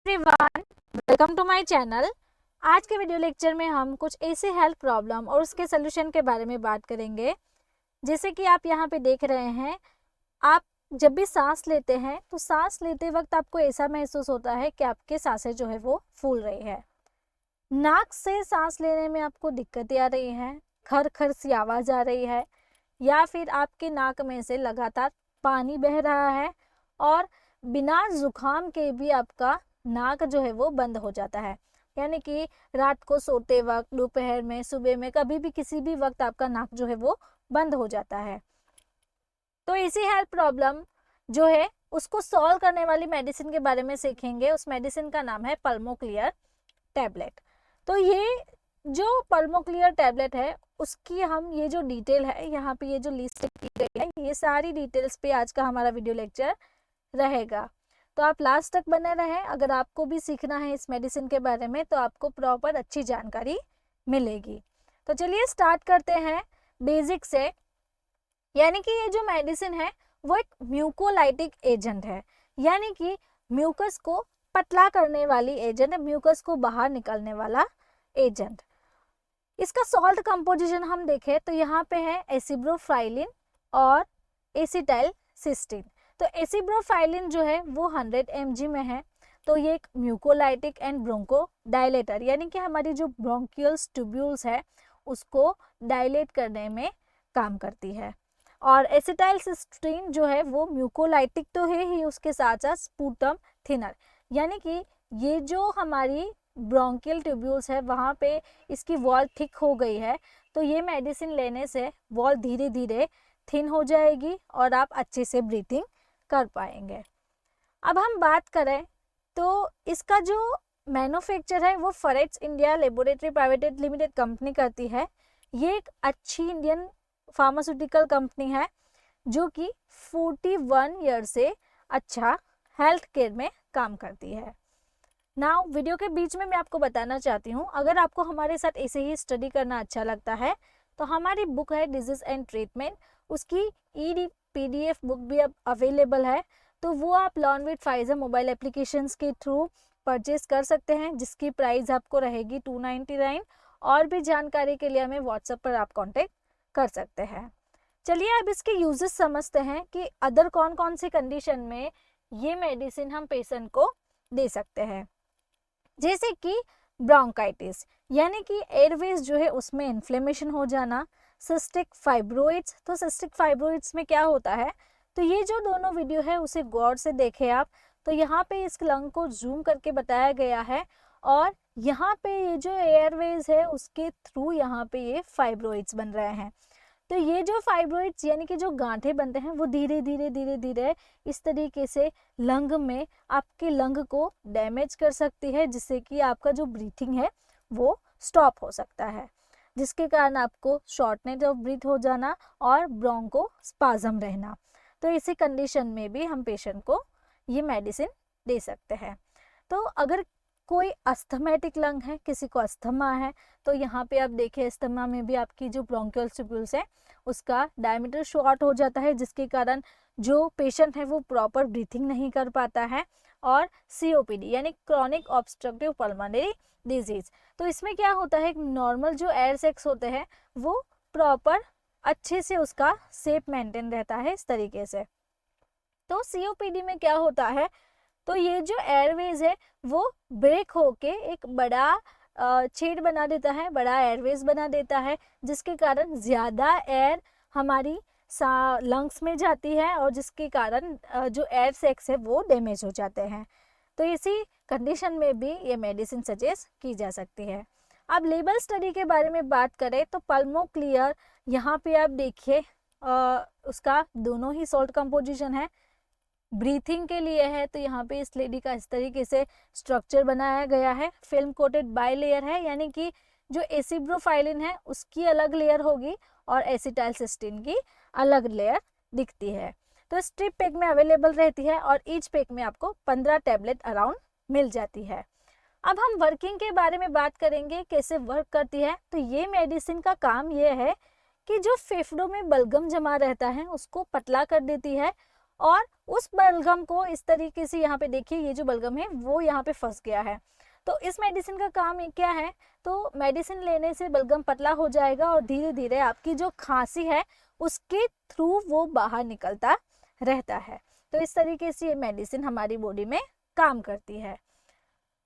Everyone, welcome to my channel. आज के video lecture में हम कुछ ऐसे हेल्थ प्रॉब्लम और उसके सोल्यूशन के बारे में बात करेंगे। जैसे कि आप यहाँ पे देख रहे हैं, आप जब भी सांस लेते हैं तो सांस लेते वक्त आपको ऐसा महसूस होता है कि आपके सांसें जो है वो फूल रही है। नाक से सांस लेने में आपको दिक्कतें आ रही हैं, खर खर सी आवाज़ आ रही है, या फिर आपके नाक में से लगातार पानी बह रहा है और बिना जुकाम के भी आपका नाक जो है वो बंद हो जाता है। यानी कि रात को सोते वक्त, दोपहर में, सुबह में, कभी भी किसी भी वक्त आपका नाक जो है वो बंद हो जाता है। तो इसी हेल्थ प्रॉब्लम जो है उसको सॉल्व करने वाली मेडिसिन के बारे में सीखेंगे। उस मेडिसिन का नाम है पल्मोक्लियर टैबलेट। तो ये जो पल्मोक्लियर टैबलेट है उसकी हम ये जो डिटेल है यहाँ पे ये जो लिस्ट की गई है, ये सारी डिटेल्स पे आज का हमारा वीडियो लेक्चर रहेगा। तो आप लास्ट तक बने रहें। अगर आपको भी सीखना है इस मेडिसिन के बारे में तो आपको प्रॉपर अच्छी जानकारी मिलेगी। तो चलिए स्टार्ट करते हैं बेसिक से। यानी कि ये जो मेडिसिन है वो एक म्यूकोलाइटिक एजेंट है, यानी कि म्यूकस को पतला करने वाली एजेंट है, म्यूकस को बाहर निकलने वाला एजेंट। इसका सॉल्ट कंपोजिशन हम देखें तो यहाँ पे है एसिब्रोफाइलिन और एसिटाइल सिस्टीन। तो एसिब्रोफाइलिन जो है वो 100 mg में है। तो ये एक म्यूकोलाइटिक एंड ब्रोंको डायलेटर, यानी कि हमारी जो ब्रोंकियल्स ट्यूब्यूल्स है उसको डायलेट करने में काम करती है। और एसिटाइल सिस्टीन जो है वो म्यूकोलाइटिक तो है ही, उसके साथ साथ स्पूटम थिनर, यानी कि ये जो हमारी ब्रोंकियल ट्यूब्यूल्स है वहाँ पे इसकी वॉल थिक हो गई है। तो ये मेडिसिन लेने से वॉल धीरे धीरे थिन हो जाएगी और आप अच्छे से ब्रीथिंग कर पाएंगे। अब हम बात करें तो इसका जो मैन्युफैक्चर है वो Fourrts India laboratory private limited company करती है। ये एक अच्छी इंडियन फार्मास्यूटिकल कंपनी है जो कि 41 ईयर से अच्छा हेल्थ केयर में काम करती है। नाउ वीडियो के बीच में मैं आपको बताना चाहती हूँ, अगर आपको हमारे साथ ऐसे ही स्टडी करना अच्छा लगता है तो हमारी बुक है डिजीज एंड ट्रीटमेंट, उसकी PDF बुक भी अब अवेलेबल है। तो वो आप learn with Pfizer mobile applications के थ्रू परचेज कर सकते हैं, जिसकी प्राइस आपको रहेगी 299। और भी जानकारी के लिए हमें व्हाट्सएप पर आप कांटेक्ट कर सकते हैं। चलिए अब इसके यूजेस समझते हैं कि अदर कौन कौन सी कंडीशन में ये मेडिसिन हम पेशेंट को दे सकते हैं। जैसे कि ब्रोंकाइटिस, यानी कि एयरवेज जो है उसमें इन्फ्लेमेशन हो जाना, सिस्टिक फाइब्रोइड्स। तो सिस्टिक फाइब्रोइड्स में क्या होता है, तो ये जो दोनों वीडियो है उसे गौर से देखें आप। तो यहाँ पे इस लंग को जूम करके बताया गया है और यहाँ पे ये जो एयरवेज है उसके थ्रू यहाँ पे ये फाइब्रोइड्स बन रहे हैं। तो ये जो फाइब्रोइड्स यानी कि जो गांठें बनते हैं वो धीरे धीरे धीरे धीरे इस तरीके से लंग में आपके लंग को डैमेज कर सकती है, जिससे कि आपका जो ब्रीथिंग है वो स्टॉप हो सकता है, जिसके कारण आपको शॉर्टनेस ऑफ ब्रीथ हो जाना और ब्रोंको स्पाज्म रहना। तो इसी कंडीशन में भी हम पेशेंट को ये मेडिसिन दे सकते हैं। तो अगर कोई अस्थमेटिक लंग है, किसी को अस्थमा है, तो यहाँ पे आप देखिए अस्थमा में भी आपकी जो ब्रोंकियल ट्यूब्यूल्स है उसका डायमीटर शॉर्ट हो जाता है, जिसके कारण जो पेशेंट है वो प्रॉपर ब्रीथिंग नहीं कर पाता है। और COPD यानी क्रॉनिक ऑब्स्ट्रक्टिव पल्मोनरी डिजीज, तो इसमें क्या होता है, नॉर्मल जो एयर सैक्स होते हैं वो प्रॉपर अच्छे से उसका शेप मेंटेन रहता है इस तरीके से। तो COPD में क्या होता है, तो ये जो एयरवेज है वो ब्रेक होके एक बड़ा छेद बना देता है, बड़ा एयरवेज बना देता है, जिसके कारण ज़्यादा एयर हमारी लंग्स में जाती है और जिसके कारण जो एयर सैक्स है वो डैमेज हो जाते हैं। तो इसी कंडीशन में भी ये मेडिसिन सजेस्ट की जा सकती है। अब लेबल स्टडी के बारे में बात करें तो पल्मोक्लियर, यहाँ पे आप देखिए उसका दोनों ही सॉल्ट कंपोजिशन है, ब्रीथिंग के लिए है। तो यहाँ पे इस लेडी का इस तरीके से स्ट्रक्चर बनाया गया है, फिल्म कोटेड बाई लेयर है, यानी कि जो एसिब्रोफाइलिन है उसकी अलग लेयर होगी और एसिटाइल सिस्टीन की अलग लेयर दिखती है। तो स्ट्रिप पैक में अवेलेबल रहती है और ईच पैक में आपको 15 टैबलेट अराउंड मिल जाती है। अब हम वर्किंग के बारे में बात करेंगे, कैसे वर्क करती है। तो ये मेडिसिन का काम ये है कि जो फेफड़ों में बलगम जमा रहता है उसको पतला कर देती है और उस बलगम को इस तरीके से यहाँ पे देखिए, ये जो बलगम है वो यहाँ पे फंस गया है। तो इस मेडिसिन का काम क्या है, तो मेडिसिन लेने से बलगम पतला हो जाएगा और धीरे धीरे आपकी जो खांसी है उसके थ्रू वो बाहर निकलता रहता है। तो इस तरीके से ये मेडिसिन हमारी बॉडी में काम करती है।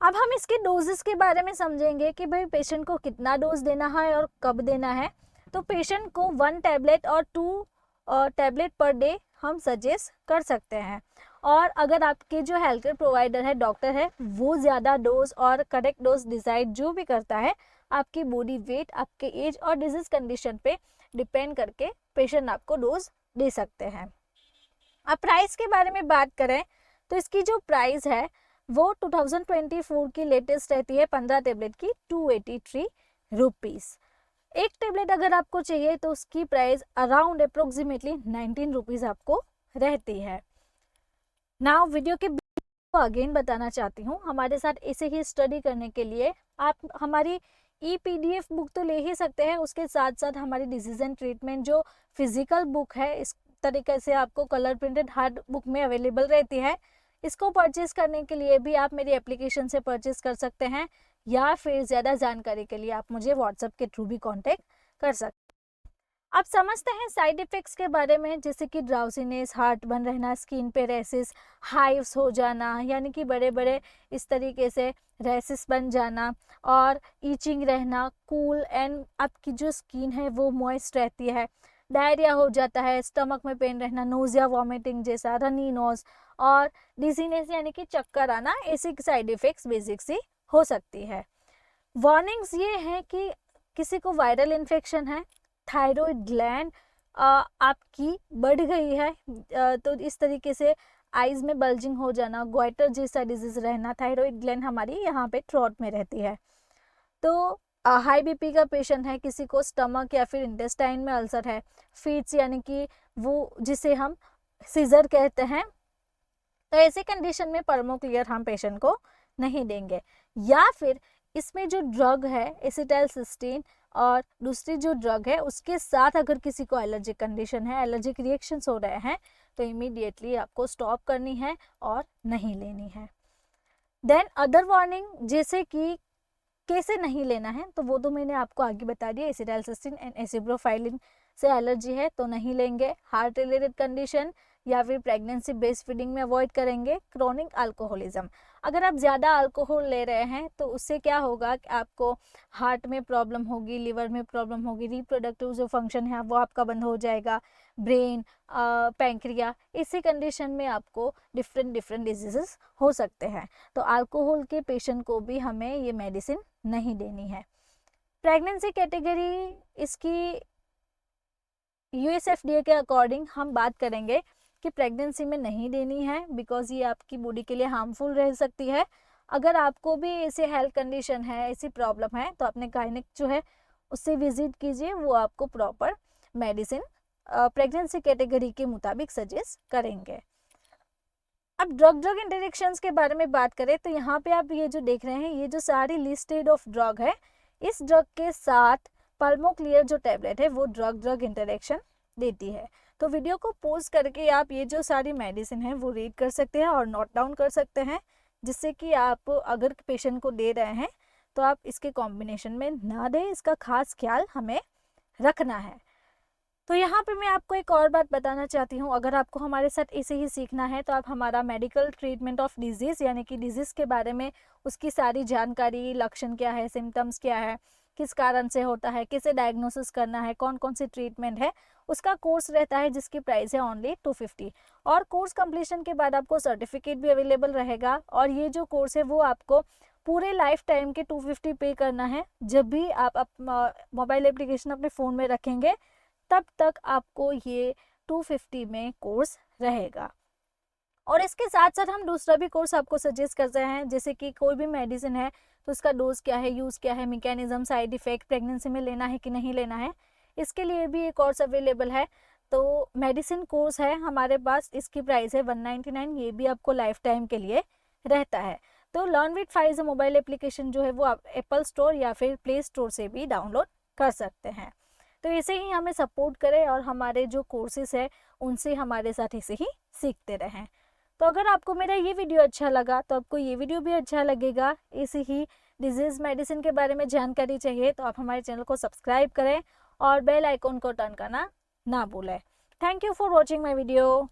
अब हम इसके डोजेस के बारे में समझेंगे कि भाई पेशेंट को कितना डोज देना है और कब देना है। तो पेशेंट को 1 टैबलेट और 2 टैबलेट पर डे हम सजेस्ट कर सकते हैं। और अगर आपके जो हेल्थ केयर प्रोवाइडर है, डॉक्टर है, वो ज़्यादा डोज और करेक्ट डोज डिसाइड जो भी करता है, आपकी बॉडी वेट, आपके एज और डिजीज कंडीशन पे डिपेंड करके पेशेंट आपको डोज दे सकते हैं। अब प्राइस के बारे में बात करें तो इसकी जो प्राइस है वो 2024 की लेटेस्ट रहती है 15 टैबलेट की 283 रुपीज़। एक टैबलेट अगर आपको चाहिए तो उसकी प्राइस अराउंड अप्रोक्सीमेटली 19 रुपीज़ आपको रहती है। नाउ वीडियो के को अगेन बताना चाहती हूँ, हमारे साथ ऐसे ही स्टडी करने के लिए आप हमारी PDF बुक तो ले ही सकते हैं, उसके साथ साथ हमारी डिजीज एंड ट्रीटमेंट जो फिजिकल बुक है इस तरीके से आपको कलर प्रिंटेड हार्ड बुक में अवेलेबल रहती है। इसको परचेज करने के लिए भी आप मेरी एप्लीकेशन से परचेज कर सकते हैं, या फिर ज़्यादा जानकारी के लिए आप मुझे व्हाट्सएप के थ्रू भी कांटेक्ट कर सकते हैं। अब समझते हैं साइड इफ़ेक्ट्स के बारे में, जैसे कि ड्राउजीनेस, हार्ट बन रहना, स्किन पे रैसेस, हाइव्स हो जाना, यानी कि बड़े बड़े इस तरीके से रैसेस बन जाना, और ईचिंग रहना, कूल एंड आपकी जो स्किन है वो मॉइस्ट रहती है, डायरिया हो जाता है, स्टमक में पेन रहना, नोजिया, वॉमिटिंग जैसा, रनी नोज और डिजीनेस यानी कि चक्कर आना, ऐसी साइड इफ़ेक्ट्स बेसिक सी हो सकती है। वार्निंग्स ये हैं कि किसी को वायरल इन्फेक्शन है, थायराइड ग्लैंड आपकी बढ़ गई है, तो इस तरीके से आइज़ में बल्जिंग हो जाना, गोइटर जैसा डिजीज़ रहना, थायराइड ग्लैंड हमारी यहाँ पे थ्रोट में रहती है। तो हाई BP का पेशेंट है, किसी को स्टमक या फिर इंटेस्टाइन में अल्सर है, फीट्स यानी कि वो जिसे हम सीजर कहते हैं, तो ऐसे कंडीशन में पर्मोक्लियर हम पेशेंट को नहीं देंगे। या फिर इसमें जो ड्रग है एसिटाइलसिस्टीन और दूसरी जो ड्रग है उसके साथ अगर किसी को एलर्जिक कंडीशन है, एलर्जिक रिएक्शंस हो रहे हैं, तो इमीडिएटली आपको स्टॉप करनी है और नहीं लेनी है। देन अदर वार्निंग जैसे कि कैसे नहीं लेना है, तो वो तो मैंने आपको आगे बता दिया। एसिटाइलसिस्टीन एंड एसिप्रोफाइलिन से एलर्जी है तो नहीं लेंगे। हार्ट रिलेटेड कंडीशन या फिर प्रेगनेंसी ब्रेस्ट फीडिंग में अवॉइड करेंगे। क्रोनिक अल्कोहलिज्म, अगर आप ज़्यादा अल्कोहल ले रहे हैं तो उससे क्या होगा कि आपको हार्ट में प्रॉब्लम होगी, लिवर में प्रॉब्लम होगी, रिप्रोडक्टिव जो फंक्शन है वो आपका बंद हो जाएगा, ब्रेन, पैंक्रिया, इसी कंडीशन में आपको डिफरेंट डिजीजेस हो सकते हैं। तो अल्कोहल के पेशेंट को भी हमें ये मेडिसिन नहीं देनी है। प्रेगनेंसी कैटेगरी इसकी USFDA के अकॉर्डिंग हम बात करेंगे कि प्रेगनेंसी में नहीं देनी है, बिकॉज ये आपकी बॉडी के लिए हार्मफुल रह सकती है। अगर आपको भी ऐसे हेल्थ कंडीशन है, ऐसी प्रॉब्लम है, तो अपने गायनिक जो है उससे विजिट कीजिए, वो आपको प्रॉपर मेडिसिन प्रेगनेंसी कैटेगरी के मुताबिक सजेस्ट करेंगे। अब ड्रग इंटरेक्शंस के बारे में बात करें तो यहाँ पे आप ये जो देख रहे हैं, ये जो सारी लिस्टेड ऑफ ड्रग है, इस ड्रग के साथ पर्मोक्लियर जो टैबलेट है वो ड्रग इंटरेक्शन देती है। तो वीडियो को पॉज करके आप ये जो सारी मेडिसिन है वो रीड कर सकते हैं और नोट डाउन कर सकते हैं, जिससे कि आप अगर पेशेंट को दे रहे हैं तो आप इसके कॉम्बिनेशन में ना दें, इसका खास ख्याल हमें रखना है। तो यहाँ पे मैं आपको एक और बात बताना चाहती हूँ, अगर आपको हमारे साथ ऐसे ही सीखना है तो आप हमारा मेडिकल ट्रीटमेंट ऑफ डिजीज़ यानी कि डिजीज़ के बारे में उसकी सारी जानकारी, लक्षण क्या है, सिम्टम्स क्या है, किस कारण से होता है, किसे डायग्नोसिस करना है, कौन कौन सी ट्रीटमेंट है, उसका कोर्स रहता है जिसकी प्राइस है ओनली 250। और कोर्स कंप्लीशन के बाद आपको सर्टिफिकेट भी अवेलेबल रहेगा। और ये जो कोर्स है वो आपको पूरे लाइफ टाइम के 250 पे करना है। जब भी आप मोबाइल एप्लीकेशन अपने फ़ोन में रखेंगे तब तक आपको ये 250 में कोर्स रहेगा। और इसके साथ साथ हम दूसरा भी कोर्स आपको सजेस्ट करते हैं, जैसे कि कोई भी मेडिसिन है तो उसका डोज क्या है, यूज़ क्या है, मैकेनिज्म, साइड इफ़ेक्ट, प्रेगनेंसी में लेना है कि नहीं लेना है, इसके लिए भी एक कोर्स अवेलेबल है। तो मेडिसिन कोर्स है हमारे पास, इसकी प्राइस है 199, ये भी आपको लाइफ टाइम के लिए रहता है। तो learn with Pfizer mobile application जो है वो आप एप्पल स्टोर या फिर प्ले स्टोर से भी डाउनलोड कर सकते हैं। तो ऐसे ही हमें सपोर्ट करें और हमारे जो कोर्सेज है उनसे हमारे साथ ऐसे ही सीखते रहें। तो अगर आपको मेरा ये वीडियो अच्छा लगा तो आपको ये वीडियो भी अच्छा लगेगा। ऐसे ही डिजीज़ मेडिसिन के बारे में जानकारी चाहिए तो आप हमारे चैनल को सब्सक्राइब करें और बेल आइकॉन को टर्न करना ना भूलें। Thank you for watching my video.